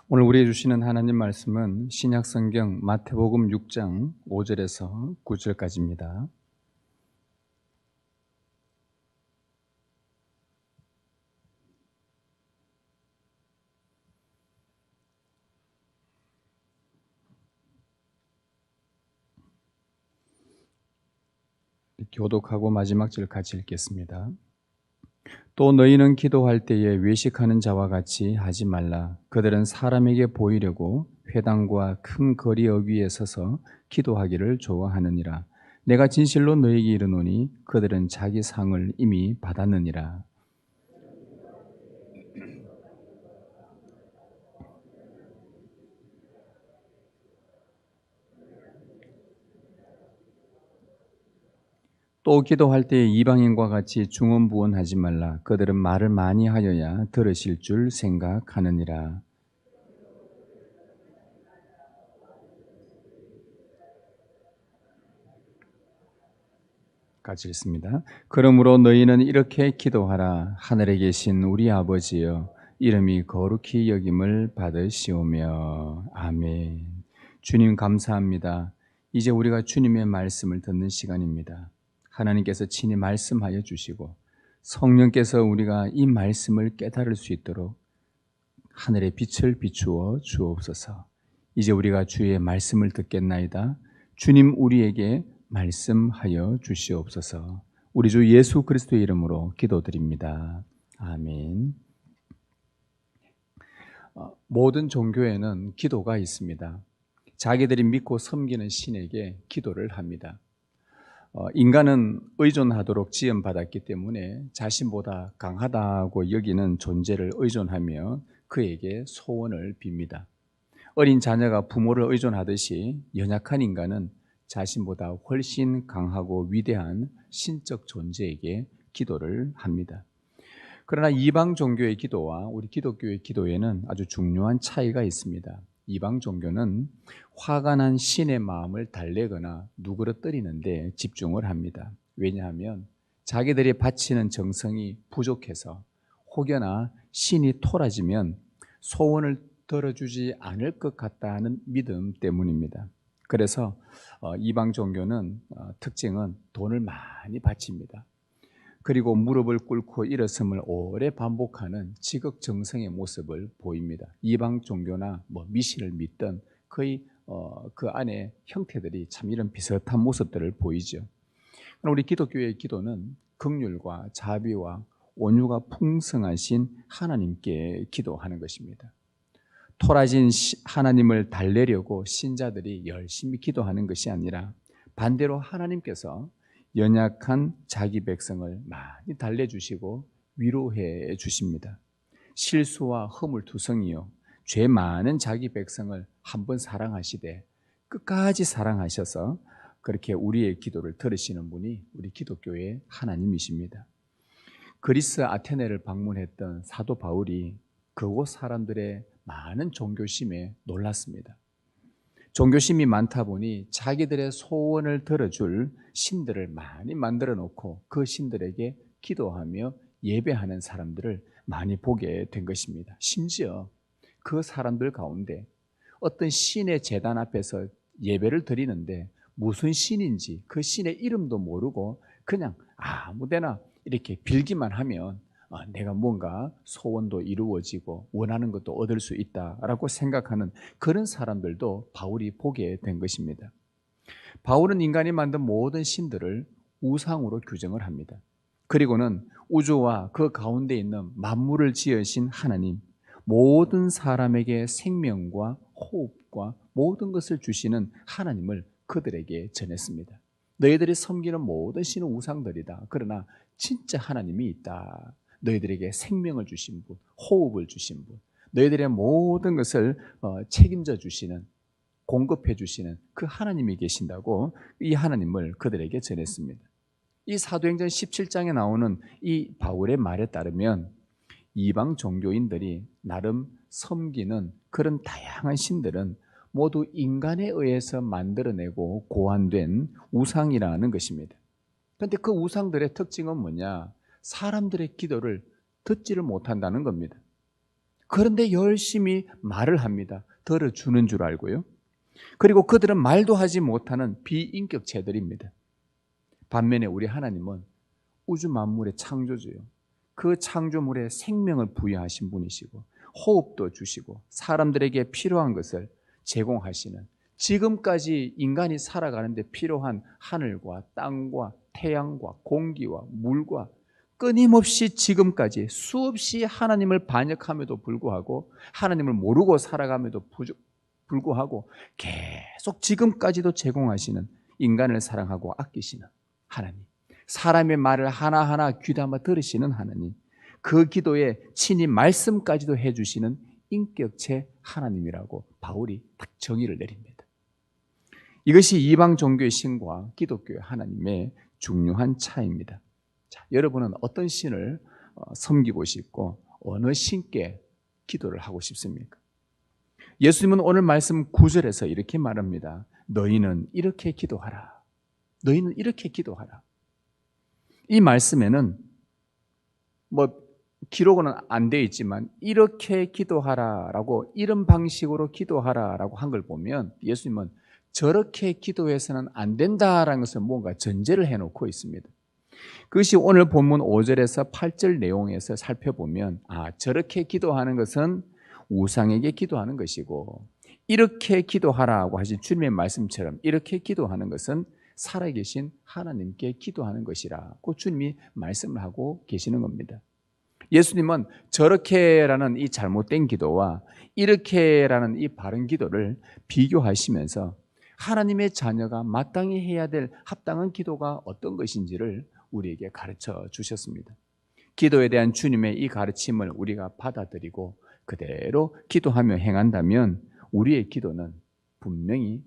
오늘 우리에게 주시는 하나님 말씀은 신약성경 마태복음 6장 5절에서 9절까지입니다. 교독하고 마지막 절 같이 읽겠습니다. 또 너희는 기도할 때에 외식하는 자와 같이 하지 말라. 그들은 사람에게 보이려고 회당과 큰 거리 어귀에 서서 기도하기를 좋아하느니라. 내가 진실로 너희에게 이르노니 그들은 자기 상을 이미 받았느니라. 또 기도할 때에 이방인과 같이 중언부언하지 말라. 그들은 말을 많이 하여야 들으실 줄 생각하느니라. 같이 읽습니다. 그러므로 너희는 이렇게 기도하라. 하늘에 계신 우리 아버지여, 이름이 거룩히 여김을 받으시오며. 아멘. 주님 감사합니다. 이제 우리가 주님의 말씀을 듣는 시간입니다. 하나님께서 친히 말씀하여 주시고 성령께서 우리가 이 말씀을 깨달을 수 있도록 하늘의 빛을 비추어 주옵소서. 이제 우리가 주의 말씀을 듣겠나이다. 주님 우리에게 말씀하여 주시옵소서. 우리 주 예수 그리스도의 이름으로 기도드립니다. 아멘. 모든 종교에는 기도가 있습니다. 자기들이 믿고 섬기는 신에게 기도를 합니다. 인간은 의존하도록 지음받았기 때문에 자신보다 강하다고 여기는 존재를 의존하며 그에게 소원을 빕니다. 어린 자녀가 부모를 의존하듯이 연약한 인간은 자신보다 훨씬 강하고 위대한 신적 존재에게 기도를 합니다. 그러나 이방 종교의 기도와 우리 기독교의 기도에는 아주 중요한 차이가 있습니다. 이방 종교는 화가 난 신의 마음을 달래거나 누그러뜨리는 데 집중을 합니다. 왜냐하면 자기들이 바치는 정성이 부족해서 혹여나 신이 토라지면 소원을 들어주지 않을 것 같다는 믿음 때문입니다. 그래서 이방 종교는 특징은 돈을 많이 바칩니다. 그리고 무릎을 꿇고 일어섬을 오래 반복하는 지극정성의 모습을 보입니다. 이방 종교나 미신을 믿던 거의 그 안에 형태들이 참 이런 비슷한 모습들을 보이죠. 우리 기독교의 기도는 긍휼과 자비와 온유가 풍성하신 하나님께 기도하는 것입니다. 토라진 하나님을 달래려고 신자들이 열심히 기도하는 것이 아니라 반대로 하나님께서 연약한 자기 백성을 많이 달래주시고 위로해 주십니다. 실수와 허물투성이요 죄 많은 자기 백성을 한번 사랑하시되 끝까지 사랑하셔서 그렇게 우리의 기도를 들으시는 분이 우리 기독교의 하나님이십니다. 그리스 아테네를 방문했던 사도 바울이 그곳 사람들의 많은 종교심에 놀랐습니다. 종교심이 많다 보니 자기들의 소원을 들어줄 신들을 많이 만들어 놓고 그 신들에게 기도하며 예배하는 사람들을 많이 보게 된 것입니다. 심지어 그 사람들 가운데 어떤 신의 제단 앞에서 예배를 드리는데 무슨 신인지 그 신의 이름도 모르고 그냥 아무데나 이렇게 빌기만 하면 내가 뭔가 소원도 이루어지고 원하는 것도 얻을 수 있다라고 생각하는 그런 사람들도 바울이 보게 된 것입니다. 바울은 인간이 만든 모든 신들을 우상으로 규정을 합니다. 그리고는 우주와 그 가운데 있는 만물을 지으신 하나님, 모든 사람에게 생명과 호흡과 모든 것을 주시는 하나님을 그들에게 전했습니다. 너희들이 섬기는 모든 신은 우상들이다. 그러나 진짜 하나님이 있다. 너희들에게 생명을 주신 분, 호흡을 주신 분, 너희들의 모든 것을 책임져 주시는, 공급해 주시는 그 하나님이 계신다고 이 하나님을 그들에게 전했습니다. 이 사도행전 17장에 나오는 이 바울의 말에 따르면 이방 종교인들이 나름 섬기는 그런 다양한 신들은 모두 인간에 의해서 만들어내고 고안된 우상이라는 것입니다. 그런데 그 우상들의 특징은 뭐냐? 사람들의 기도를 듣지를 못한다는 겁니다. 그런데 열심히 말을 합니다. 들어주는 줄 알고요. 그리고 그들은 말도 하지 못하는 비인격체들입니다. 반면에 우리 하나님은 우주 만물의 창조주요. 그 창조물에 생명을 부여하신 분이시고 호흡도 주시고 사람들에게 필요한 것을 제공하시는, 지금까지 인간이 살아가는데 필요한 하늘과 땅과 태양과 공기와 물과 끊임없이 지금까지 수없이 하나님을 반역함에도 불구하고, 하나님을 모르고 살아감에도 불구하고 계속 지금까지도 제공하시는, 인간을 사랑하고 아끼시는 하나님, 사람의 말을 하나하나 귀담아 들으시는 하나님, 그 기도에 친히 말씀까지도 해주시는 인격체 하나님이라고 바울이 딱 정의를 내립니다. 이것이 이방 종교의 신과 기독교의 하나님의 중요한 차이입니다. 자, 여러분은 어떤 신을 섬기고 싶고 어느 신께 기도를 하고 싶습니까? 예수님은 오늘 말씀 9절에서 이렇게 말합니다. 너희는 이렇게 기도하라. 너희는 이렇게 기도하라. 이 말씀에는 기록은 안 되어 있지만 이렇게 기도하라라고, 이런 방식으로 기도하라라고 한 걸 보면 예수님은 저렇게 기도해서는 안 된다라는 것을 뭔가 전제를 해놓고 있습니다. 그것이 오늘 본문 5절에서 8절 내용에서 살펴보면, 저렇게 기도하는 것은 우상에게 기도하는 것이고, 이렇게 기도하라고 하신 주님의 말씀처럼 이렇게 기도하는 것은 살아계신 하나님께 기도하는 것이라고 주님이 말씀을 하고 계시는 겁니다. 예수님은 저렇게라는 이 잘못된 기도와 이렇게라는 이 바른 기도를 비교하시면서 하나님의 자녀가 마땅히 해야 될 합당한 기도가 어떤 것인지를 우리에게 가르쳐 주셨습니다. 기도에 대한 주님의 이 가르침을 우리가 받아들이고 그대로 기도하며 행한다면 우리의 기도는 분명히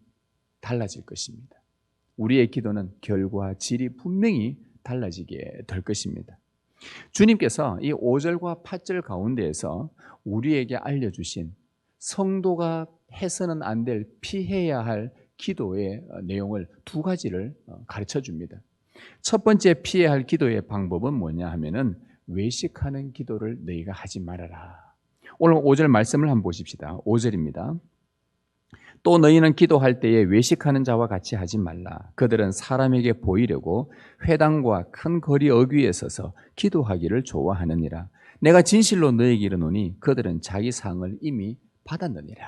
달라질 것입니다. 우리의 기도는 결과 질이 분명히 달라지게 될 것입니다. 주님께서 이 5절과 8절 가운데에서 우리에게 알려주신 성도가 해서는 안 될, 피해야 할 기도의 내용을 두 가지를 가르쳐 줍니다. 첫 번째 피해야 할 기도의 방법은 뭐냐 하면은, 외식하는 기도를 너희가 하지 말아라. 오늘 5절 말씀을 한번 보십시다. 5절입니다. 또 너희는 기도할 때에 외식하는 자와 같이 하지 말라. 그들은 사람에게 보이려고 회당과 큰 거리 어귀에 서서 기도하기를 좋아하느니라. 내가 진실로 너희에게 이르노니 그들은 자기 상을 이미 받았느니라.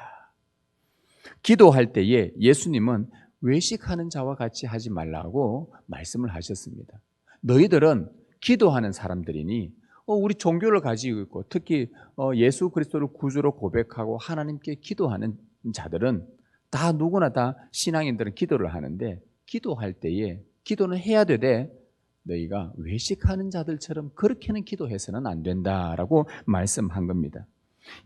기도할 때에 예수님은 외식하는 자와 같이 하지 말라고 말씀을 하셨습니다. 너희들은 기도하는 사람들이니 우리 종교를 가지고 있고 특히 예수 그리스도를 구주로 고백하고 하나님께 기도하는 자들은 다, 누구나 다 신앙인들은 기도를 하는데, 기도할 때에 기도는 해야 되되 너희가 외식하는 자들처럼 그렇게는 기도해서는 안 된다라고 말씀한 겁니다.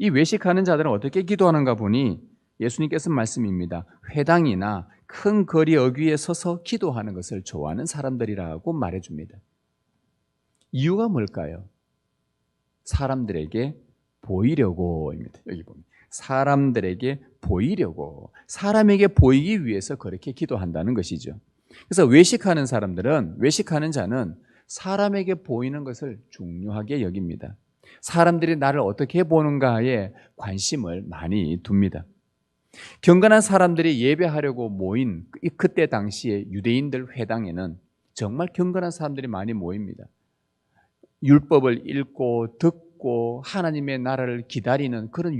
이 외식하는 자들은 어떻게 기도하는가 보니 예수님께서 말씀입니다. 회당이나 큰 거리 어귀에 서서 기도하는 것을 좋아하는 사람들이라고 말해줍니다. 이유가 뭘까요? 사람들에게 보이려고입니다. 여기 보면 사람들에게 보이려고, 사람에게 보이기 위해서 그렇게 기도한다는 것이죠. 그래서 외식하는 사람들은, 외식하는 자는 사람에게 보이는 것을 중요하게 여깁니다. 사람들이 나를 어떻게 보는가에 관심을 많이 둡니다. 경건한 사람들이 예배하려고 모인 그때 당시에 유대인들 회당에는 정말 경건한 사람들이 많이 모입니다. 율법을 읽고 듣고 하나님의 나라를 기다리는 그런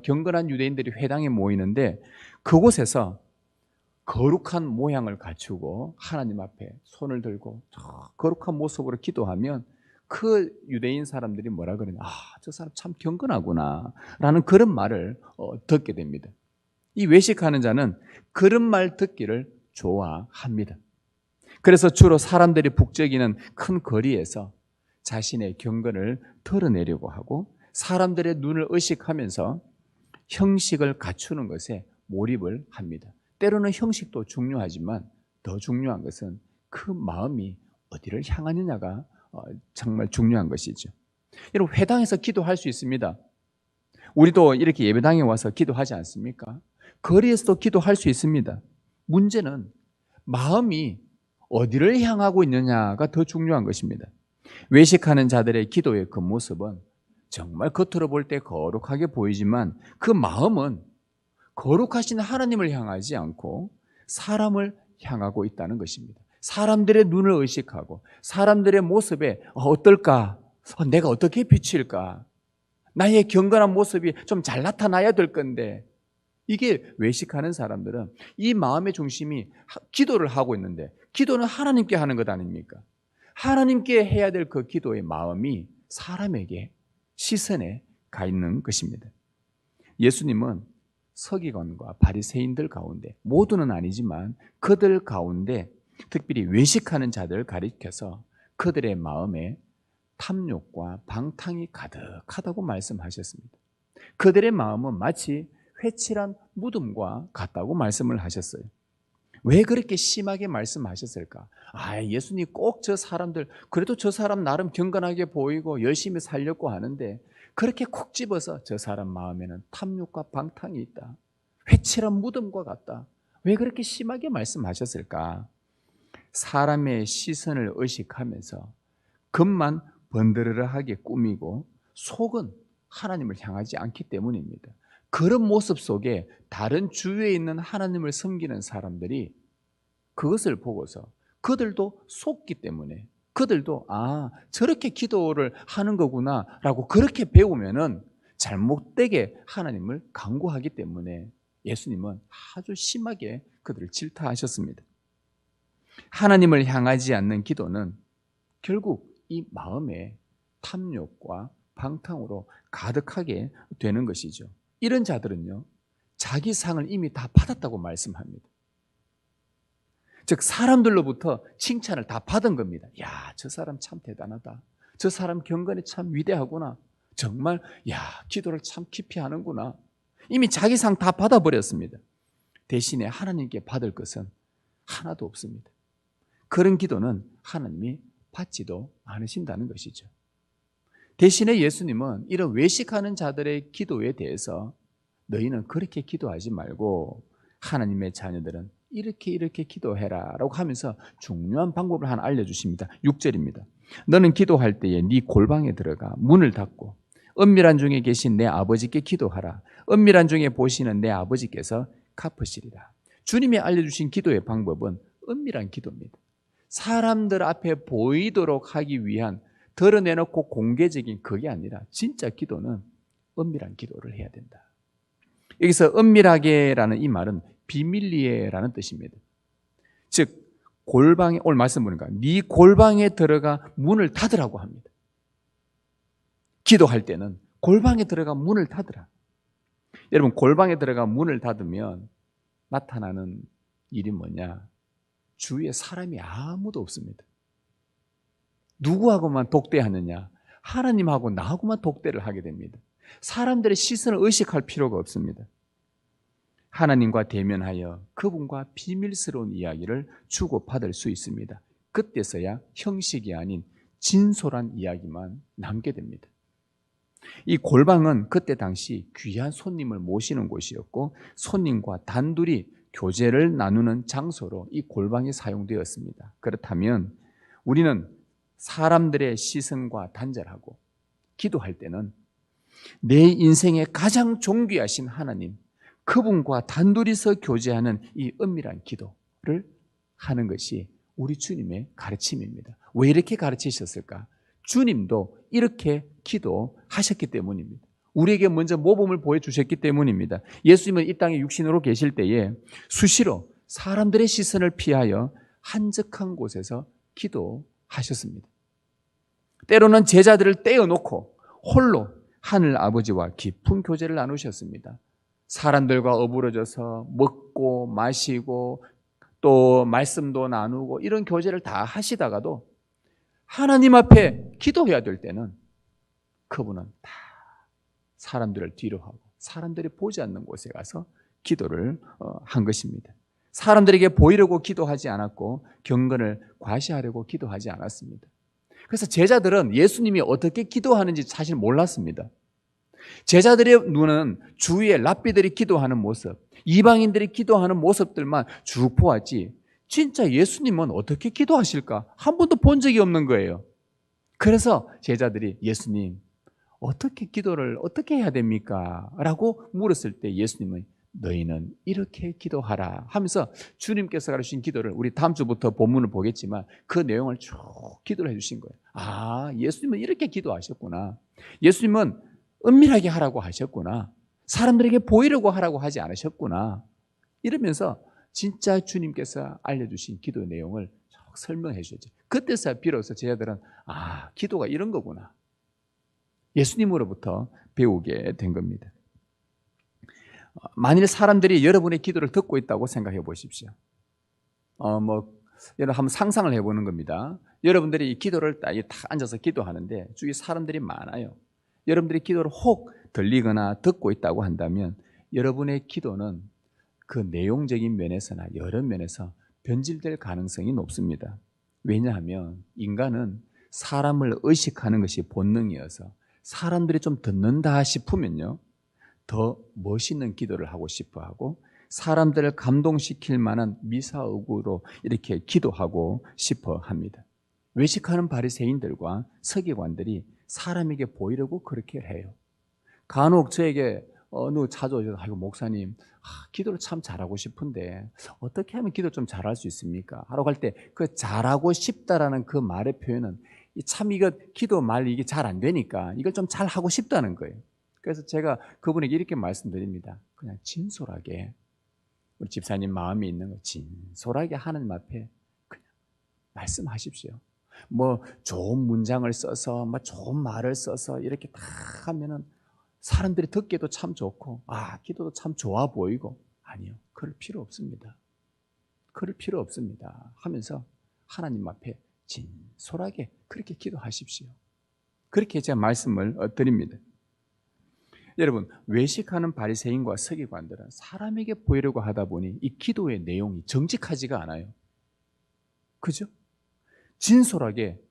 경건한 유대인들이 회당에 모이는데, 그곳에서 거룩한 모양을 갖추고 하나님 앞에 손을 들고 거룩한 모습으로 기도하면 그 유대인 사람들이 뭐라 그러냐, 저 사람 참 경건하구나 라는 그런 말을 듣게 됩니다. 이 외식하는 자는 그런 말 듣기를 좋아합니다. 그래서 주로 사람들이 북적이는 큰 거리에서 자신의 경건을 털어내려고 하고 사람들의 눈을 의식하면서 형식을 갖추는 것에 몰입을 합니다. 때로는 형식도 중요하지만 더 중요한 것은 그 마음이 어디를 향하느냐가 정말 중요한 것이죠. 여러분, 회당에서 기도할 수 있습니다. 우리도 이렇게 예배당에 와서 기도하지 않습니까? 거리에서도 기도할 수 있습니다. 문제는 마음이 어디를 향하고 있느냐가 더 중요한 것입니다. 외식하는 자들의 기도의 그 모습은 정말 겉으로 볼 때 거룩하게 보이지만 그 마음은 거룩하신 하나님을 향하지 않고 사람을 향하고 있다는 것입니다. 사람들의 눈을 의식하고 사람들의 모습에 어떨까? 내가 어떻게 비칠까? 나의 경건한 모습이 좀 잘 나타나야 될 건데, 이게 외식하는 사람들은 이 마음의 중심이 기도를 하고 있는데, 기도는 하나님께 하는 것 아닙니까? 하나님께 해야 될 그 기도의 마음이 사람에게, 시선에 가 있는 것입니다. 예수님은 서기관과 바리새인들 가운데, 모두는 아니지만 그들 가운데 특별히 외식하는 자들을 가리켜서 그들의 마음에 탐욕과 방탕이 가득하다고 말씀하셨습니다. 그들의 마음은 마치 회칠한 무덤과 같다고 말씀을 하셨어요. 왜 그렇게 심하게 말씀하셨을까? 예수님 꼭 저 사람들, 그래도 저 사람 나름 경건하게 보이고 열심히 살려고 하는데 그렇게 콕 집어서 저 사람 마음에는 탐욕과 방탕이 있다, 회칠한 무덤과 같다, 왜 그렇게 심하게 말씀하셨을까? 사람의 시선을 의식하면서 겉만 번드르르하게 꾸미고 속은 하나님을 향하지 않기 때문입니다. 그런 모습 속에 다른 주위에 있는 하나님을 섬기는 사람들이 그것을 보고서 그들도 속기 때문에, 그들도 저렇게 기도를 하는 거구나 라고 그렇게 배우면은 잘못되게 하나님을 간구하기 때문에 예수님은 아주 심하게 그들을 질타하셨습니다. 하나님을 향하지 않는 기도는 결국 이 마음에 탐욕과 방탕으로 가득하게 되는 것이죠. 이런 자들은요, 자기 상을 이미 다 받았다고 말씀합니다. 즉 사람들로부터 칭찬을 다 받은 겁니다. 저 사람 참 대단하다, 저 사람 경건이 참 위대하구나, 정말 기도를 참 깊이 하는구나. 이미 자기 상 다 받아버렸습니다. 대신에 하나님께 받을 것은 하나도 없습니다. 그런 기도는 하나님이 받지도 않으신다는 것이죠. 대신에 예수님은 이런 외식하는 자들의 기도에 대해서 너희는 그렇게 기도하지 말고 하나님의 자녀들은 이렇게 기도해라 라고 하면서 중요한 방법을 하나 알려주십니다. 6절입니다. 너는 기도할 때에 네 골방에 들어가 문을 닫고 은밀한 중에 계신 내 아버지께 기도하라. 은밀한 중에 보시는 내 아버지께서 갚으시리라. 주님이 알려주신 기도의 방법은 은밀한 기도입니다. 사람들 앞에 보이도록 하기 위한 드러내놓고 공개적인 그게 아니라 진짜 기도는 은밀한 기도를 해야 된다. 여기서 은밀하게라는 이 말은 비밀리에라는 뜻입니다. 즉 골방에, 오늘 말씀 보니까 네 골방에 들어가 문을 닫으라고 합니다. 기도할 때는 골방에 들어가 문을 닫으라. 여러분, 골방에 들어가 문을 닫으면 나타나는 일이 뭐냐? 주위에 사람이 아무도 없습니다. 누구하고만 독대하느냐? 하나님하고 나하고만 독대를 하게 됩니다. 사람들의 시선을 의식할 필요가 없습니다. 하나님과 대면하여 그분과 비밀스러운 이야기를 주고받을 수 있습니다. 그때서야 형식이 아닌 진솔한 이야기만 남게 됩니다. 이 골방은 그때 당시 귀한 손님을 모시는 곳이었고 손님과 단둘이 교제를 나누는 장소로 이 골방이 사용되었습니다. 그렇다면 우리는 사람들의 시선과 단절하고 기도할 때는 내 인생에 가장 존귀하신 하나님, 그분과 단둘이서 교제하는 이 은밀한 기도를 하는 것이 우리 주님의 가르침입니다. 왜 이렇게 가르치셨을까? 주님도 이렇게 기도하셨기 때문입니다. 우리에게 먼저 모범을 보여주셨기 때문입니다. 예수님은 이 땅에 육신으로 계실 때에 수시로 사람들의 시선을 피하여 한적한 곳에서 기도하셨습니다. 때로는 제자들을 떼어놓고 홀로 하늘 아버지와 깊은 교제를 나누셨습니다. 사람들과 어우러져서 먹고 마시고 또 말씀도 나누고 이런 교제를 다 하시다가도 하나님 앞에 기도해야 될 때는 그분은 다 사람들을 뒤로 하고 사람들이 보지 않는 곳에 가서 기도를 한 것입니다. 사람들에게 보이려고 기도하지 않았고 경건을 과시하려고 기도하지 않았습니다. 그래서 제자들은 예수님이 어떻게 기도하는지 사실 몰랐습니다. 제자들의 눈은 주위에 랍비들이 기도하는 모습, 이방인들이 기도하는 모습들만 쭉 보았지 진짜 예수님은 어떻게 기도하실까 한 번도 본 적이 없는 거예요. 그래서 제자들이 예수님 어떻게 기도를 어떻게 해야 됩니까? 라고 물었을 때 예수님은 너희는 이렇게 기도하라 하면서 주님께서 가르치신 기도를 우리 다음 주부터 본문을 보겠지만 그 내용을 쭉 기도를 해주신 거예요. 아, 예수님은 이렇게 기도하셨구나. 예수님은 은밀하게 하라고 하셨구나. 사람들에게 보이려고 하라고 하지 않으셨구나. 이러면서 진짜 주님께서 알려주신 기도 내용을 쭉 설명해 주셨죠. 그때서 비로소 제자들은 아, 기도가 이런 거구나. 예수님으로부터 배우게 된 겁니다. 만일 사람들이 여러분의 기도를 듣고 있다고 생각해 보십시오. 여러분 한번 상상을 해보는 겁니다. 여러분들이 이 기도를 딱 앉아서 기도하는데 주위에 사람들이 많아요. 여러분들이 기도를 혹 들리거나 듣고 있다고 한다면 여러분의 기도는 그 내용적인 면에서나 여러 면에서 변질될 가능성이 높습니다. 왜냐하면 인간은 사람을 의식하는 것이 본능이어서 사람들이 좀 듣는다 싶으면요, 더 멋있는 기도를 하고 싶어 하고 사람들을 감동시킬 만한 미사역으로 이렇게 기도하고 싶어 합니다. 외식하는 바리새인들과 서기관들이 사람에게 보이려고 그렇게 해요. 간혹 저에게 어느 찾아오셔서 아이고 목사님, 기도를 참 잘하고 싶은데 어떻게 하면 기도 좀 잘할 수 있습니까? 하러 갈 때 그 잘하고 싶다라는 그 말의 표현은 참 이거 기도 말 이게 잘 안 되니까 이걸 좀 잘 하고 싶다는 거예요. 그래서 제가 그분에게 이렇게 말씀드립니다. 그냥 진솔하게 우리 집사님 마음이 있는 거 진솔하게 하나님 앞에 그냥 말씀하십시오. 뭐 좋은 문장을 써서 뭐 좋은 말을 써서 이렇게 다 하면은 사람들이 듣기도 참 좋고 기도도 참 좋아 보이고 아니요. 그럴 필요 없습니다. 그럴 필요 없습니다. 하면서 하나님 앞에 진솔하게 그렇게 기도하십시오. 그렇게 제가 말씀을 드립니다. 여러분, 외식하는 바리새인과 서기관들은 사람에게 보이려고 하다 보니 이 기도의 내용이 정직하지가 않아요. 그죠? 진솔하게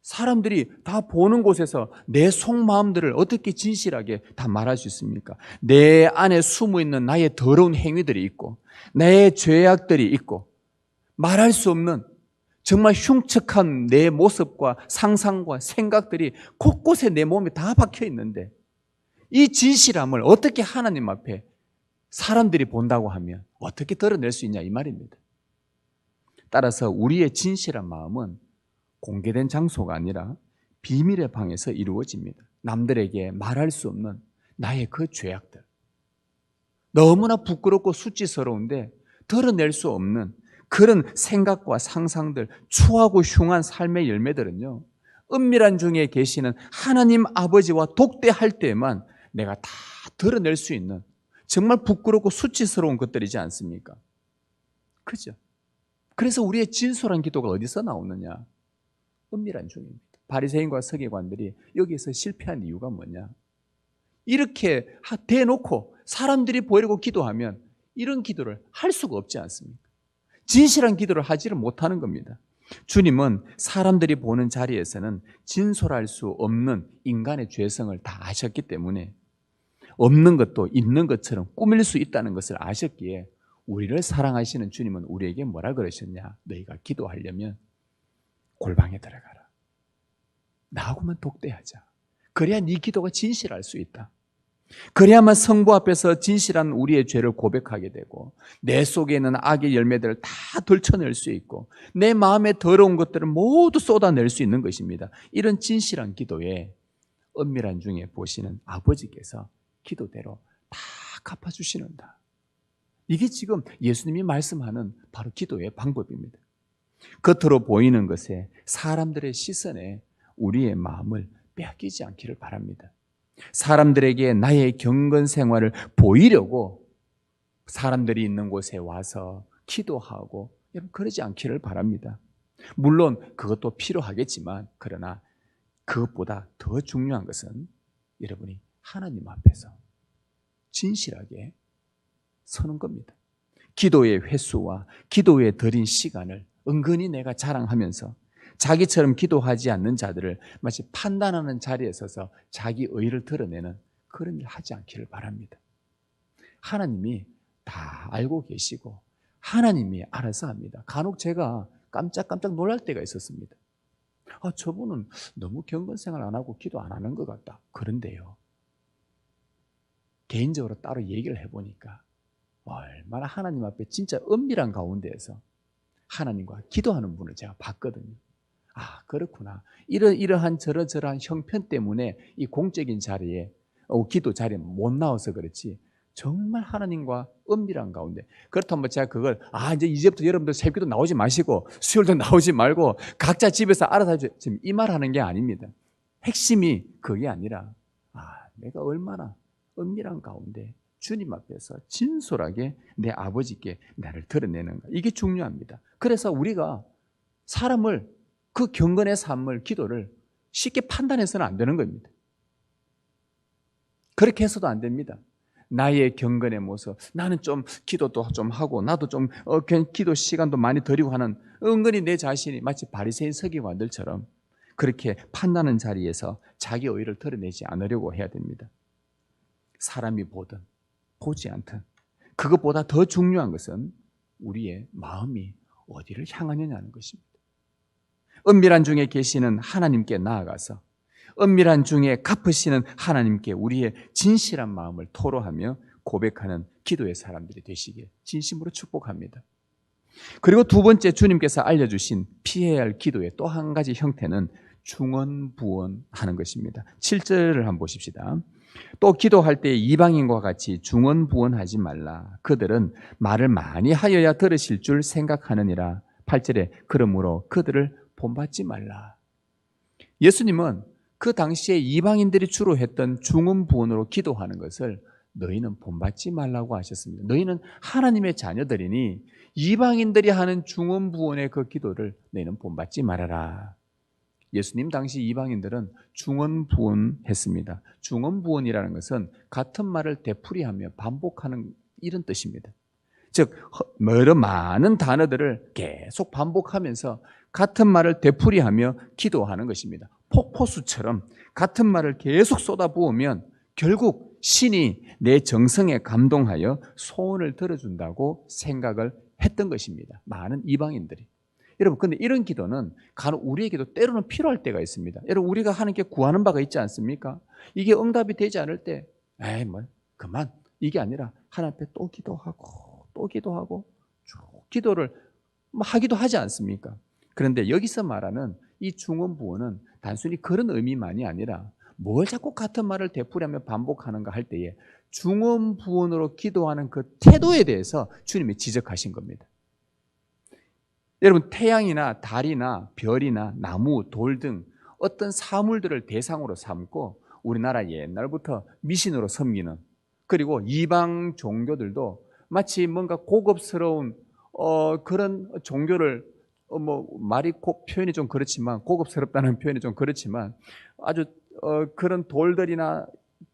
사람들이 다 보는 곳에서 내 속마음들을 어떻게 진실하게 다 말할 수 있습니까? 내 안에 숨어있는 나의 더러운 행위들이 있고 내 죄악들이 있고 말할 수 없는 정말 흉측한 내 모습과 상상과 생각들이 곳곳에 내 몸에 다 박혀 있는데 이 진실함을 어떻게 하나님 앞에 사람들이 본다고 하면 어떻게 드러낼 수 있냐 이 말입니다. 따라서 우리의 진실한 마음은 공개된 장소가 아니라 비밀의 방에서 이루어집니다. 남들에게 말할 수 없는 나의 그 죄악들, 너무나 부끄럽고 수치스러운데 드러낼 수 없는 그런 생각과 상상들, 추하고 흉한 삶의 열매들은요, 은밀한 중에 계시는 하나님 아버지와 독대할 때만 내가 다 드러낼 수 있는 정말 부끄럽고 수치스러운 것들이지 않습니까? 그죠? 그래서 우리의 진솔한 기도가 어디서 나오느냐? 은밀한 중입니다. 바리새인과 서기관들이 여기서 실패한 이유가 뭐냐? 이렇게 대놓고 사람들이 보이려고 기도하면 이런 기도를 할 수가 없지 않습니까? 진실한 기도를 하지를 못하는 겁니다. 주님은 사람들이 보는 자리에서는 진솔할 수 없는 인간의 죄성을 다 아셨기 때문에 없는 것도 있는 것처럼 꾸밀 수 있다는 것을 아셨기에 우리를 사랑하시는 주님은 우리에게 뭐라 그러셨냐? 너희가 기도하려면 골방에 들어가라. 나하고만 독대하자. 그래야 네 기도가 진실할 수 있다. 그래야만 성부 앞에서 진실한 우리의 죄를 고백하게 되고 내 속에 있는 악의 열매들을 다 들춰낼 수 있고 내 마음에 더러운 것들을 모두 쏟아낼 수 있는 것입니다. 이런 진실한 기도에 은밀한 중에 보시는 아버지께서 기도대로 다 갚아주시는다. 이게 지금 예수님이 말씀하는 바로 기도의 방법입니다. 겉으로 보이는 것에 사람들의 시선에 우리의 마음을 빼앗기지 않기를 바랍니다. 사람들에게 나의 경건 생활을 보이려고 사람들이 있는 곳에 와서 기도하고 여러분 그러지 않기를 바랍니다. 물론 그것도 필요하겠지만 그러나 그것보다 더 중요한 것은 여러분이 하나님 앞에서 진실하게 서는 겁니다. 기도의 횟수와 기도에 들인 시간을 은근히 내가 자랑하면서 자기처럼 기도하지 않는 자들을 마치 판단하는 자리에 서서 자기 의를 드러내는 그런 일을 하지 않기를 바랍니다. 하나님이 다 알고 계시고 하나님이 알아서 합니다. 간혹 제가 깜짝깜짝 놀랄 때가 있었습니다. 저분은 너무 경건생활 안 하고 기도 안 하는 것 같다. 그런데요, 개인적으로 따로 얘기를 해보니까 얼마나 하나님 앞에 진짜 은밀한 가운데에서 하나님과 기도하는 분을 제가 봤거든요. 그렇구나. 이러한 저러저러한 형편 때문에 이 공적인 자리에, 기도 자리에 못 나와서 그렇지, 정말 하나님과 은밀한 가운데. 그렇다면 제가 그걸 이제 이제부터 여러분들 새벽기도 나오지 마시고 수요일도 나오지 말고 각자 집에서 알아서 해줘, 지금 이 말 하는 게 아닙니다. 핵심이 그게 아니라 내가 얼마나 은밀한 가운데 주님 앞에서 진솔하게 내 아버지께 나를 드러내는가, 이게 중요합니다. 그래서 우리가 사람을, 그 경건의 삶을, 기도를 쉽게 판단해서는 안 되는 겁니다. 그렇게 해서도 안 됩니다. 나의 경건의 모습, 나는 좀 기도도 좀 하고 나도 좀 기도 시간도 많이 드리고 하는, 은근히 내 자신이 마치 바리새인 서기관들처럼 그렇게 판단하는 자리에서 자기 의의를 드러내지 않으려고 해야 됩니다. 사람이 보든 보지 않든 그것보다 더 중요한 것은 우리의 마음이 어디를 향하느냐는 것입니다. 은밀한 중에 계시는 하나님께 나아가서 은밀한 중에 갚으시는 하나님께 우리의 진실한 마음을 토로하며 고백하는 기도의 사람들이 되시길 진심으로 축복합니다. 그리고 두 번째, 주님께서 알려주신 피해야 할 기도의 또 한 가지 형태는 중언부언하는 것입니다. 7절을 한번 보십시다. 또 기도할 때 이방인과 같이 중언부언하지 말라. 그들은 말을 많이 하여야 들으실 줄 생각하느니라. 8절에 그러므로 그들을 본받지 말라. 예수님은 그 당시에 이방인들이 주로 했던 중언부언으로 기도하는 것을 너희는 본받지 말라고 하셨습니다. 너희는 하나님의 자녀들이니 이방인들이 하는 중언부언의 그 기도를 너희는 본받지 말아라. 예수님 당시 이방인들은 중언부언했습니다. 중언부언이라는 것은 같은 말을 되풀이하며 반복하는 이런 뜻입니다. 즉 여러 많은 단어들을 계속 반복하면서 같은 말을 되풀이하며 기도하는 것입니다. 폭포수처럼 같은 말을 계속 쏟아부으면 결국 신이 내 정성에 감동하여 소원을 들어준다고 생각을 했던 것입니다. 많은 이방인들이. 여러분, 근데 이런 기도는 간혹 우리에게도 때로는 필요할 때가 있습니다. 여러분, 우리가 하나님께 구하는 바가 있지 않습니까? 이게 응답이 되지 않을 때 그만, 이게 아니라 하나님 앞에 또 기도하고 쭉 기도를 하기도 하지 않습니까? 그런데 여기서 말하는 이 중언부언은 단순히 그런 의미만이 아니라 뭘 자꾸 같은 말을 되풀이하며 반복하는가 할 때에 중언부언으로 기도하는 그 태도에 대해서 주님이 지적하신 겁니다. 여러분, 태양이나 달이나 별이나 나무, 돌 등 어떤 사물들을 대상으로 삼고 우리나라 옛날부터 미신으로 섬기는, 그리고 이방 종교들도 마치 뭔가 고급스러운 그런 종교를 말이 표현이 좀 그렇지만, 고급스럽다는 표현이 좀 그렇지만 아주 그런 돌들이나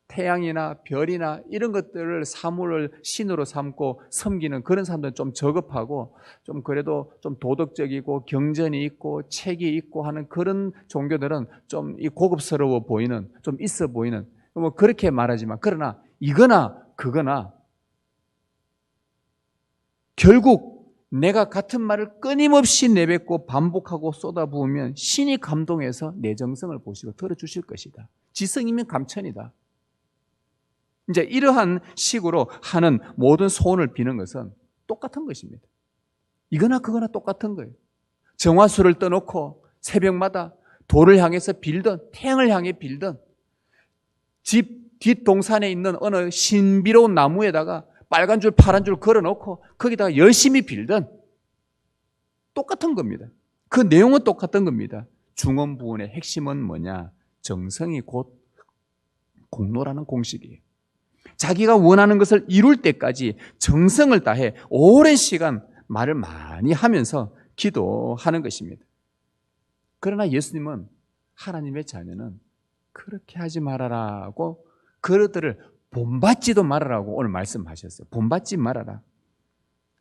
태양이나 별이나 이런 것들을 사물을 신으로 삼고 섬기는 그런 사람들은 좀 저급하고 좀 그래도 좀 도덕적이고 경전이 있고 책이 있고 하는 그런 종교들은 좀 고급스러워 보이는, 좀 있어 보이는, 그렇게 말하지만, 그러나 이거나 그거나 결국 내가 같은 말을 끊임없이 내뱉고 반복하고 쏟아부으면 신이 감동해서 내 정성을 보시고 들어주실 것이다. 지성이면 감천이다. 이제 이러한 식으로 하는 모든 소원을 비는 것은 똑같은 것입니다. 이거나 그거나 똑같은 거예요. 정화수를 떠놓고 새벽마다 돌을 향해서 빌든 태양을 향해 빌든 집 뒷동산에 있는 어느 신비로운 나무에다가 빨간 줄 파란 줄 걸어놓고 거기다가 열심히 빌든 똑같은 겁니다. 그 내용은 똑같은 겁니다. 중언부언의 핵심은 뭐냐? 정성이 곧 공로라는 공식이에요. 자기가 원하는 것을 이룰 때까지 정성을 다해 오랜 시간 말을 많이 하면서 기도하는 것입니다. 그러나 예수님은 하나님의 자녀는 그렇게 하지 말아라고, 그들을 본받지도 말아라고 오늘 말씀하셨어요. 본받지 말아라.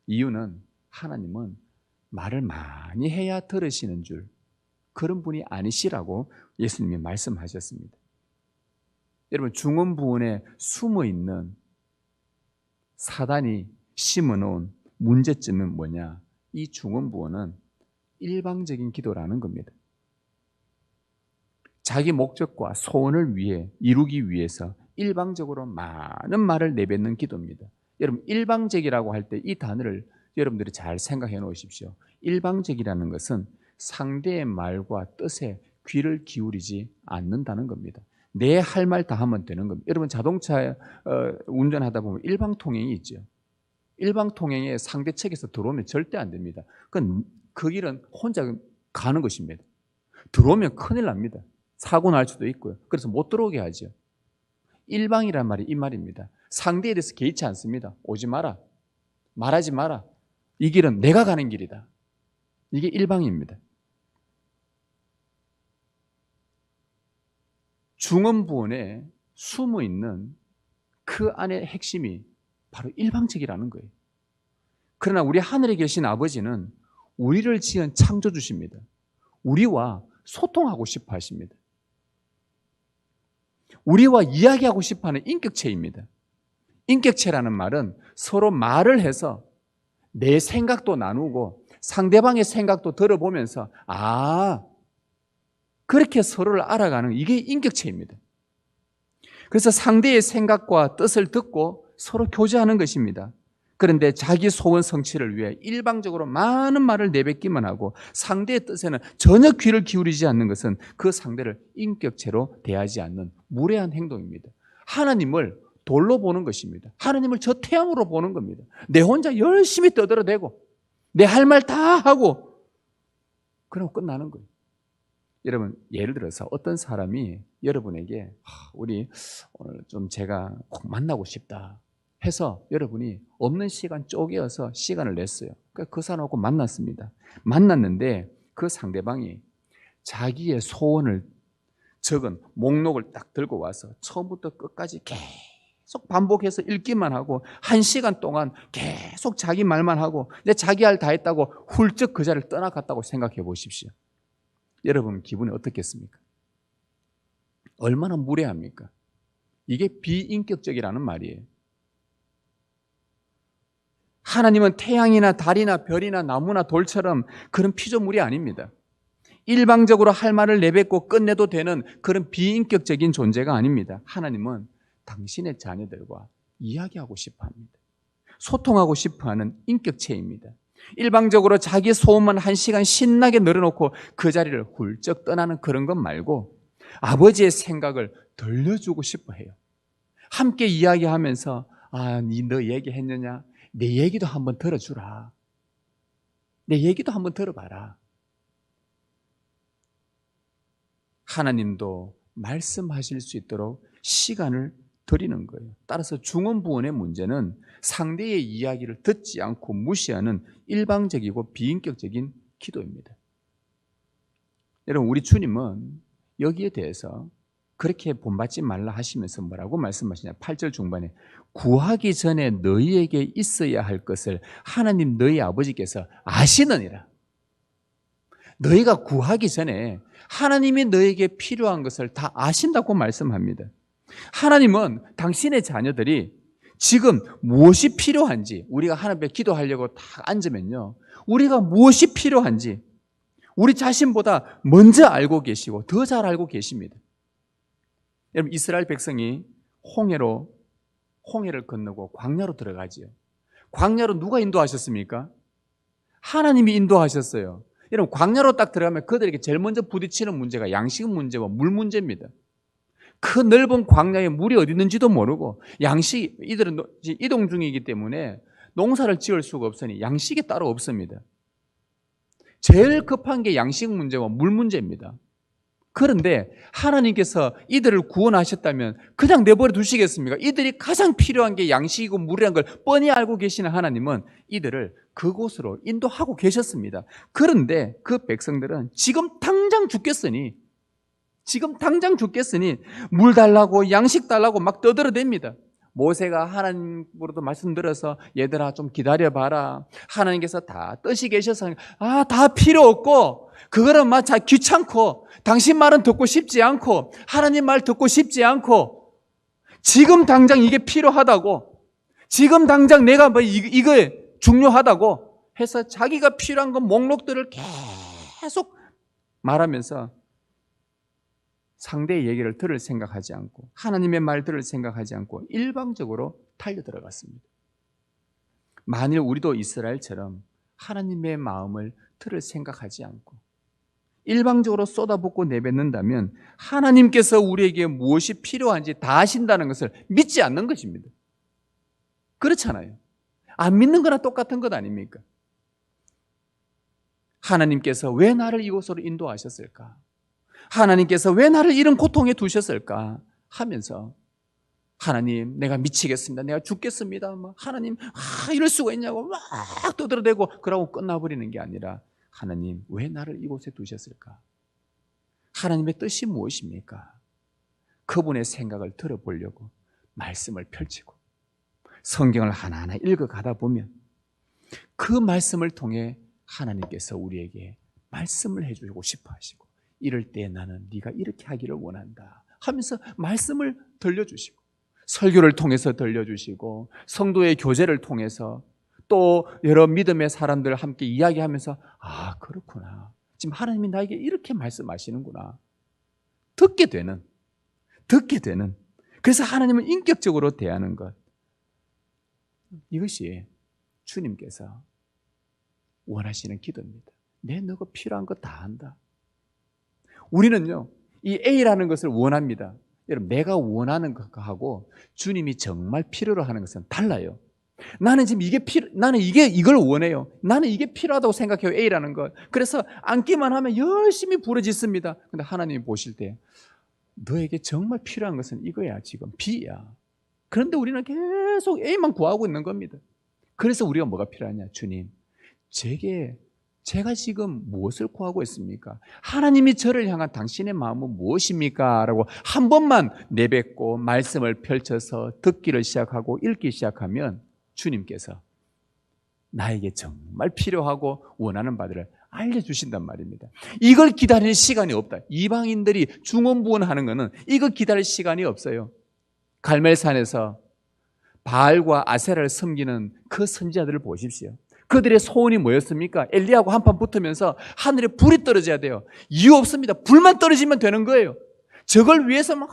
이유는 하나님은 말을 많이 해야 들으시는 줄, 그런 분이 아니시라고 예수님이 말씀하셨습니다. 여러분, 중언부언에 숨어있는 사단이 심어놓은 문제점은 뭐냐? 이 중언부언은 일방적인 기도라는 겁니다. 자기 목적과 소원을 위해 이루기 위해서 일방적으로 많은 말을 내뱉는 기도입니다. 여러분, 일방적이라고 할 때 이 단어를 여러분들이 잘 생각해 놓으십시오. 일방적이라는 것은 상대의 말과 뜻에 귀를 기울이지 않는다는 겁니다. 내 할 말 다 하면 되는 겁니다. 여러분, 자동차 운전하다 보면 일방통행이 있죠. 일방통행에 상대 측에서 들어오면 절대 안 됩니다. 그 길은 혼자 가는 것입니다. 들어오면 큰일 납니다. 사고 날 수도 있고요. 그래서 못 들어오게 하죠. 일방이란 말이 이 말입니다. 상대에 대해서 개의치 않습니다. 오지 마라. 말하지 마라. 이 길은 내가 가는 길이다. 이게 일방입니다. 중언부언에 숨어 있는 그 안의 핵심이 바로 일방적이라는 거예요. 그러나 우리 하늘에 계신 아버지는 우리를 지은 창조주십니다. 우리와 소통하고 싶어 하십니다. 우리와 이야기하고 싶어 하는 인격체입니다. 인격체라는 말은 서로 말을 해서 내 생각도 나누고 상대방의 생각도 들어보면서 그렇게 서로를 알아가는 이게 인격체입니다. 그래서 상대의 생각과 뜻을 듣고 서로 교제하는 것입니다. 그런데 자기 소원 성취를 위해 일방적으로 많은 말을 내뱉기만 하고 상대의 뜻에는 전혀 귀를 기울이지 않는 것은 그 상대를 인격체로 대하지 않는 무례한 행동입니다. 하나님을 돌로 보는 것입니다. 하나님을 저 태양으로 보는 겁니다. 내 혼자 열심히 떠들어대고 내 할 말 다 하고 그러고 끝나는 거예요. 여러분, 예를 들어서 어떤 사람이 여러분에게 우리 오늘 좀 제가 꼭 만나고 싶다 해서 여러분이 없는 시간 쪼개어서 시간을 냈어요. 그러니까 그 사람하고 만났습니다. 만났는데 그 상대방이 자기의 소원을 적은 목록을 딱 들고 와서 처음부터 끝까지 계속 반복해서 읽기만 하고 1시간 동안 계속 자기 말만 하고 이제 자기 할 다 했다고 훌쩍 그 자리를 떠나갔다고 생각해 보십시오. 여러분 기분이 어떻겠습니까? 얼마나 무례합니까? 이게 비인격적이라는 말이에요. 하나님은 태양이나 달이나 별이나 나무나 돌처럼 그런 피조물이 아닙니다. 일방적으로 할 말을 내뱉고 끝내도 되는 그런 비인격적인 존재가 아닙니다. 하나님은 당신의 자녀들과 이야기하고 싶어 합니다. 소통하고 싶어 하는 인격체입니다. 일방적으로 자기 소원만 1시간 신나게 늘어놓고 그 자리를 훌쩍 떠나는 그런 것 말고 아버지의 생각을 들려주고 싶어 해요. 함께 이야기하면서 너 얘기했느냐? 내 얘기도 한번 들어주라. 내 얘기도 한번 들어봐라. 하나님도 말씀하실 수 있도록 시간을 드리는 거예요. 따라서 중언부언의 문제는 상대의 이야기를 듣지 않고 무시하는 일방적이고 비인격적인 기도입니다. 여러분, 우리 주님은 여기에 대해서 그렇게 본받지 말라 하시면서 뭐라고 말씀하시냐? 8절 중반에 구하기 전에 너희에게 있어야 할 것을 하나님 너희 아버지께서 아시느니라. 너희가 구하기 전에 하나님이 너에게 필요한 것을 다 아신다고 말씀합니다. 하나님은 당신의 자녀들이 지금 무엇이 필요한지 우리가 하나님 앞에 기도하려고 딱 앉으면요, 우리가 무엇이 필요한지 우리 자신보다 먼저 알고 계시고 더 잘 알고 계십니다. 여러분, 이스라엘 백성이 홍해를 건너고 광야로 들어가지요. 광야로 누가 인도하셨습니까? 하나님이 인도하셨어요. 여러분, 광야로 딱 들어가면 그들에게 제일 먼저 부딪히는 문제가 양식 문제와 물 문제입니다. 그 넓은 광야에 물이 어디 있는지도 모르고 이들은 이동 중이기 때문에 농사를 지을 수가 없으니 양식이 따로 없습니다. 제일 급한 게 양식 문제와 물 문제입니다. 그런데 하나님께서 이들을 구원하셨다면 그냥 내버려 두시겠습니까? 이들이 가장 필요한 게 양식이고 물이라는 걸 뻔히 알고 계시는 하나님은 이들을 그곳으로 인도하고 계셨습니다. 그런데 그 백성들은 지금 당장 죽겠으니 물 달라고 양식 달라고 막 떠들어댑니다. 모세가 하나님으로도 말씀드려서 얘들아 좀 기다려봐라. 하나님께서 다 뜻이 계셔서 다 필요 없고 그거는 막 귀찮고 당신 말은 듣고 싶지 않고 하나님 말 듣고 싶지 않고 지금 당장 이게 필요하다고 지금 당장 내가 이거 중요하다고 해서 자기가 필요한 건 목록들을 계속 말하면서 상대의 얘기를 들을 생각하지 않고 하나님의 말들을 생각하지 않고 일방적으로 달려 들어갔습니다. 만일 우리도 이스라엘처럼 하나님의 마음을 들을 생각하지 않고 일방적으로 쏟아붓고 내뱉는다면 하나님께서 우리에게 무엇이 필요한지 다 아신다는 것을 믿지 않는 것입니다. 그렇잖아요. 안 믿는 거나 똑같은 것 아닙니까? 하나님께서 왜 나를 이곳으로 인도하셨을까? 하나님께서 왜 나를 이런 고통에 두셨을까? 하면서 하나님 내가 미치겠습니다. 내가 죽겠습니다. 하나님 이럴 수가 있냐고 막 떠들어대고 그러고 끝나버리는 게 아니라 하나님 왜 나를 이곳에 두셨을까? 하나님의 뜻이 무엇입니까? 그분의 생각을 들어보려고 말씀을 펼치고 성경을 하나하나 읽어가다 보면 그 말씀을 통해 하나님께서 우리에게 말씀을 해주고 싶어 하시고 이럴 때 나는 네가 이렇게 하기를 원한다 하면서 말씀을 들려주시고 설교를 통해서 들려주시고 성도의 교제를 통해서 또 여러 믿음의 사람들 함께 이야기하면서 아 그렇구나 지금 하나님이 나에게 이렇게 말씀하시는구나 듣게 되는 그래서 하나님을 인격적으로 대하는 것 이것이 주님께서 원하시는 기도입니다. 내 너가 필요한 거 다 한다. 우리는요 이 A라는 것을 원합니다. 여러분 내가 원하는 것하고 주님이 정말 필요로 하는 것은 달라요. 나는 지금 나는 이걸 원해요. 나는 이게 필요하다고 생각해요. A라는 것. 그래서 앉기만 하면 열심히 부르짖습니다. 근데 하나님이 보실 때 너에게 정말 필요한 것은 이거야. 지금 B야. 그런데 우리는 계속 A만 구하고 있는 겁니다. 그래서 우리가 뭐가 필요하냐? 주님, 제가 지금 무엇을 구하고 있습니까? 하나님이 저를 향한 당신의 마음은 무엇입니까? 라고 한 번만 내뱉고 말씀을 펼쳐서 듣기를 시작하고 읽기 시작하면 주님께서 나에게 정말 필요하고 원하는 바들을 알려주신단 말입니다. 이걸 기다릴 시간이 없다. 이방인들이 중언부언하는 것은 이거 기다릴 시간이 없어요. 갈멜산에서 바알과 아세라를 섬기는 그 선지자들을 보십시오. 그들의 소원이 뭐였습니까? 엘리야하고 한판 붙으면서 하늘에 불이 떨어져야 돼요. 이유 없습니다. 불만 떨어지면 되는 거예요. 저걸 위해서 막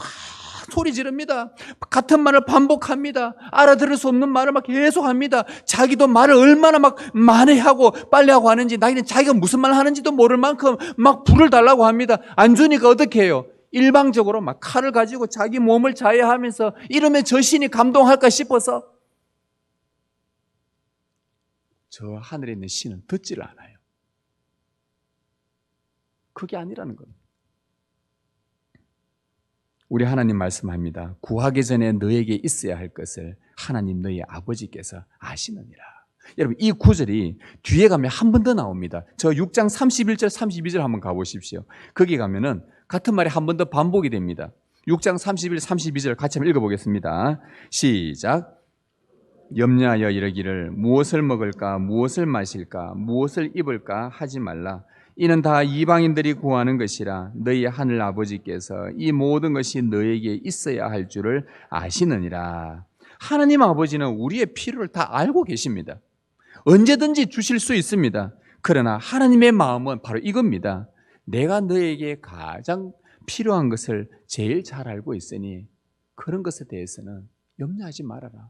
소리 지릅니다. 같은 말을 반복합니다. 알아들을 수 없는 말을 막 계속합니다. 자기도 말을 얼마나 막 만회하고 빨리 하고 하는지 나이는 자기가 무슨 말 하는지도 모를 만큼 막 불을 달라고 합니다. 안 주니까 어떻게 해요? 일방적으로 막 칼을 가지고 자기 몸을 자해하면서 이러면 저 신이 감동할까 싶어서 저 하늘에 있는 신은 듣지를 않아요. 그게 아니라는 겁니다. 우리 하나님 말씀합니다. 구하기 전에 너에게 있어야 할 것을 하나님 너희 아버지께서 아시느니라. 여러분 이 구절이 뒤에 가면 한 번 더 나옵니다. 저 6장 31절 32절 한번 가보십시오. 거기 가면은 같은 말이 한 번 더 반복이 됩니다. 6장 31, 32절 같이 한번 읽어보겠습니다. 시작. 염려하여 이르기를 무엇을 먹을까 무엇을 마실까 무엇을 입을까 하지 말라. 이는 다 이방인들이 구하는 것이라. 너희 하늘 아버지께서 이 모든 것이 너에게 있어야 할 줄을 아시느니라. 하나님 아버지는 우리의 필요를 다 알고 계십니다. 언제든지 주실 수 있습니다. 그러나 하나님의 마음은 바로 이겁니다. 내가 너에게 가장 필요한 것을 제일 잘 알고 있으니 그런 것에 대해서는 염려하지 말아라.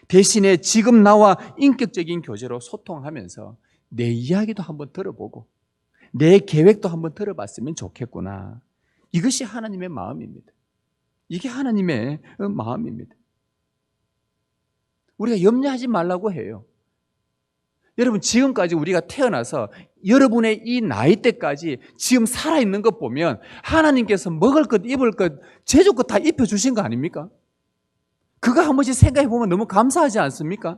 대신에 지금 나와 인격적인 교제로 소통하면서 내 이야기도 한번 들어보고 내 계획도 한번 들어봤으면 좋겠구나. 이것이 하나님의 마음입니다. 이게 하나님의 마음입니다. 우리가 염려하지 말라고 해요. 여러분 지금까지 우리가 태어나서 여러분의 이 나이 때까지 지금 살아있는 것 보면 하나님께서 먹을 것 입을 것 제조 것 다 입혀주신 거 아닙니까? 그거 한 번씩 생각해 보면 너무 감사하지 않습니까?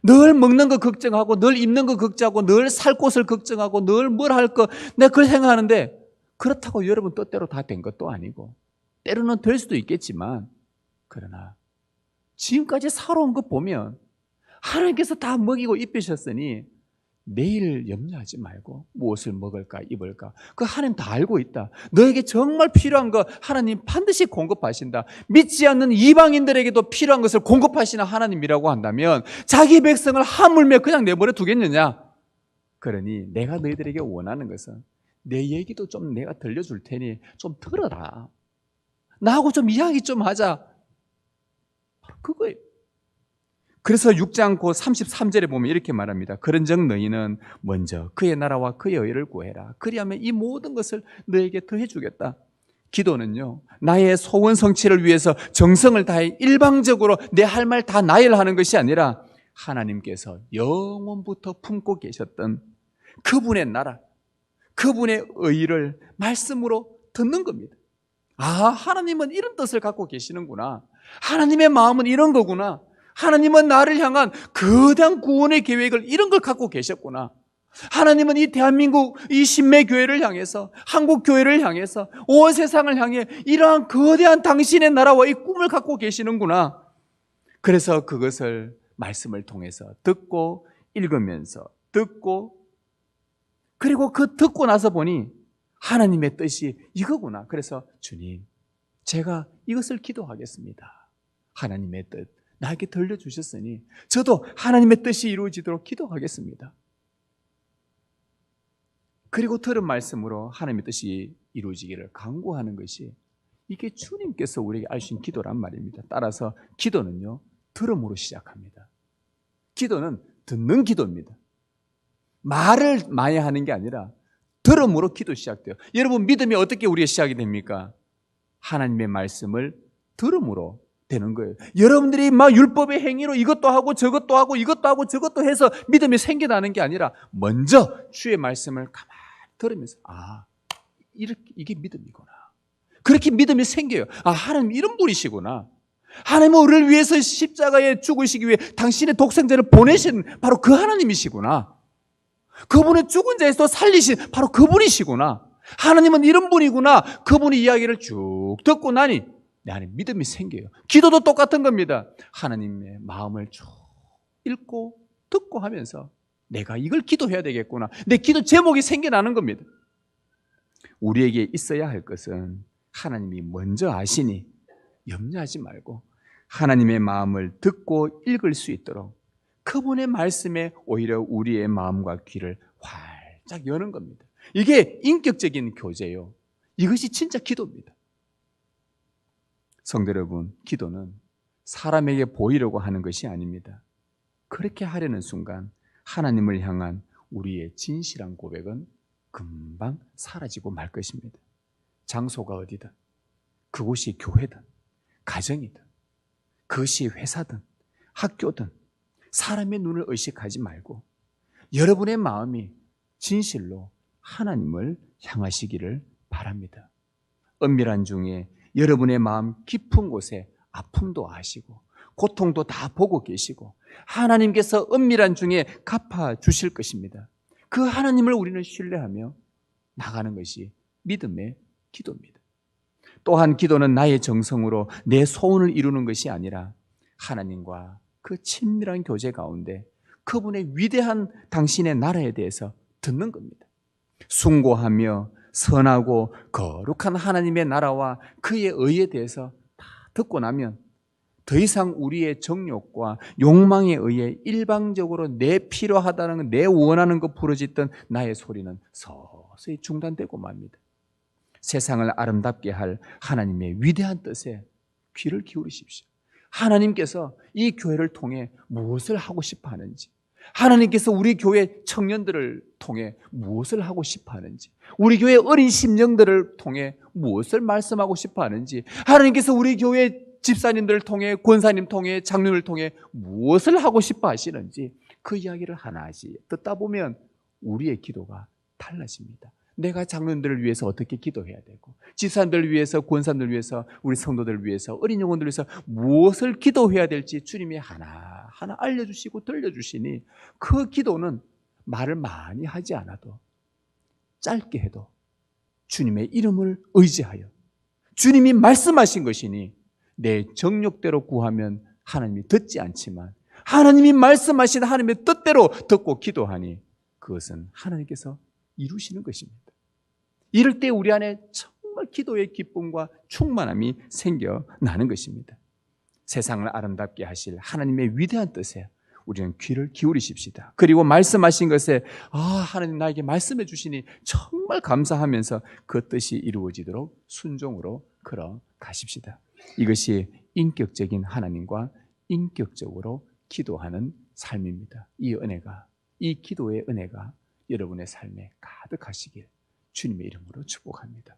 늘 먹는 거 걱정하고 늘 입는 거 걱정하고 늘 살 곳을 걱정하고 늘 뭘 할 거 내가 그걸 생각하는데 그렇다고 여러분 뜻대로 다 된 것도 아니고 때로는 될 수도 있겠지만 그러나 지금까지 살아온 것 보면 하나님께서 다 먹이고 입히셨으니 내일 염려하지 말고 무엇을 먹을까 입을까 그 하나님 다 알고 있다. 너에게 정말 필요한 거 하나님 반드시 공급하신다. 믿지 않는 이방인들에게도 필요한 것을 공급하시는 하나님이라고 한다면 자기 백성을 하물며 그냥 내버려 두겠느냐? 그러니 내가 너희들에게 원하는 것은 내 얘기도 좀 내가 들려줄 테니 좀 들어라. 나하고 좀 이야기 좀 하자. 그거예요. 그래서 6장 그 33절에 보면 이렇게 말합니다. 그런즉 너희는 먼저 그의 나라와 그의 의를 구해라. 그리하면 이 모든 것을 너에게 더해 주겠다. 기도는요, 나의 소원 성취를 위해서 정성을 다해 일방적으로 내 할 말 다 나열하는 것이 아니라 하나님께서 영원부터 품고 계셨던 그분의 나라, 그분의 의를 말씀으로 듣는 겁니다. 아, 하나님은 이런 뜻을 갖고 계시는구나. 하나님의 마음은 이런 거구나. 하나님은 나를 향한 거대한 구원의 계획을 이런 걸 갖고 계셨구나. 하나님은 이 대한민국 이 신매교회를 향해서, 한국교회를 향해서, 온 세상을 향해 이러한 거대한 당신의 나라와 이 꿈을 갖고 계시는구나. 그래서 그것을 말씀을 통해서 듣고 읽으면서 듣고, 그리고 그 듣고 나서 보니 하나님의 뜻이 이거구나. 그래서 주님, 제가 이것을 기도하겠습니다. 하나님의 뜻 나에게 들려주셨으니 저도 하나님의 뜻이 이루어지도록 기도하겠습니다. 그리고 들은 말씀으로 하나님의 뜻이 이루어지기를 간구하는 것이, 이게 주님께서 우리에게 알려주신 기도란 말입니다. 따라서 기도는요, 들음으로 시작합니다. 기도는 듣는 기도입니다. 말을 많이 하는 게 아니라 들음으로 기도 시작돼요. 여러분, 믿음이 어떻게 우리가 시작이 됩니까? 하나님의 말씀을 들음으로 되는 거예요. 여러분들이 막 율법의 행위로 이것도 하고 저것도 하고 이것도 하고 저것도 해서 믿음이 생겨나는 게 아니라 먼저 주의 말씀을 가만히 들으면서, 아, 이게 믿음이구나. 그렇게 믿음이 생겨요. 아, 하나님 이런 분이시구나. 하나님은 우리를 위해서 십자가에 죽으시기 위해 당신의 독생자를 보내신 바로 그 하나님이시구나. 그분의 죽은 자에서 살리신 바로 그분이시구나. 하나님은 이런 분이구나. 그분의 이야기를 쭉 듣고 나니 내 안에 믿음이 생겨요. 기도도 똑같은 겁니다. 하나님의 마음을 쭉 읽고 듣고 하면서 내가 이걸 기도해야 되겠구나. 내 기도 제목이 생겨나는 겁니다. 우리에게 있어야 할 것은 하나님이 먼저 아시니 염려하지 말고 하나님의 마음을 듣고 읽을 수 있도록 그분의 말씀에 오히려 우리의 마음과 귀를 활짝 여는 겁니다. 이게 인격적인 교제예요. 이것이 진짜 기도입니다. 성도 여러분, 기도는 사람에게 보이려고 하는 것이 아닙니다. 그렇게 하려는 순간 하나님을 향한 우리의 진실한 고백은 금방 사라지고 말 것입니다. 장소가 어디든, 그곳이 교회든 가정이든, 그것이 회사든 학교든 사람의 눈을 의식하지 말고 여러분의 마음이 진실로 하나님을 향하시기를 바랍니다. 은밀한 중에 여러분의 마음 깊은 곳에 아픔도 아시고 고통도 다 보고 계시고 하나님께서 은밀한 중에 갚아주실 것입니다. 그 하나님을 우리는 신뢰하며 나가는 것이 믿음의 기도입니다. 또한 기도는 나의 정성으로 내 소원을 이루는 것이 아니라 하나님과 그 친밀한 교제 가운데 그분의 위대한 당신의 나라에 대해서 듣는 겁니다. 숭고하며 선하고 거룩한 하나님의 나라와 그의 의에 대해서 다 듣고 나면 더 이상 우리의 정욕과 욕망에 의해 일방적으로 내 필요하다는, 내 원하는 것 부르짖던 나의 소리는 서서히 중단되고 맙니다. 세상을 아름답게 할 하나님의 위대한 뜻에 귀를 기울이십시오. 하나님께서 이 교회를 통해 무엇을 하고 싶어 하는지, 하나님께서 우리 교회 청년들을 통해 무엇을 하고 싶어 하는지, 우리 교회 어린 심령들을 통해 무엇을 말씀하고 싶어 하는지, 하나님께서 우리 교회 집사님들을 통해, 권사님 통해, 장로를 통해 무엇을 하고 싶어 하시는지 그 이야기를 하나씩 듣다 보면 우리의 기도가 달라집니다. 내가 장로님들을 위해서 어떻게 기도해야 되고, 집사님들을 위해서, 권사님들을 위해서, 우리 성도들을 위해서, 어린 영혼들을 위해서 무엇을 기도해야 될지 주님이 하나하나 알려주시고 들려주시니 그 기도는 말을 많이 하지 않아도 짧게 해도 주님의 이름을 의지하여 주님이 말씀하신 것이니 내 정욕대로 구하면 하나님이 듣지 않지만 하나님이 말씀하신 하나님의 뜻대로 듣고 기도하니 그것은 하나님께서 이루시는 것입니다. 이럴 때 우리 안에 정말 기도의 기쁨과 충만함이 생겨나는 것입니다. 세상을 아름답게 하실 하나님의 위대한 뜻에 우리는 귀를 기울이십시다. 그리고 말씀하신 것에 하나님 나에게 말씀해 주시니 정말 감사하면서 그 뜻이 이루어지도록 순종으로 걸어가십시다. 이것이 인격적인 하나님과 인격적으로 기도하는 삶입니다. 이 기도의 은혜가 여러분의 삶에 가득하시길 주님의 이름으로 축복합니다.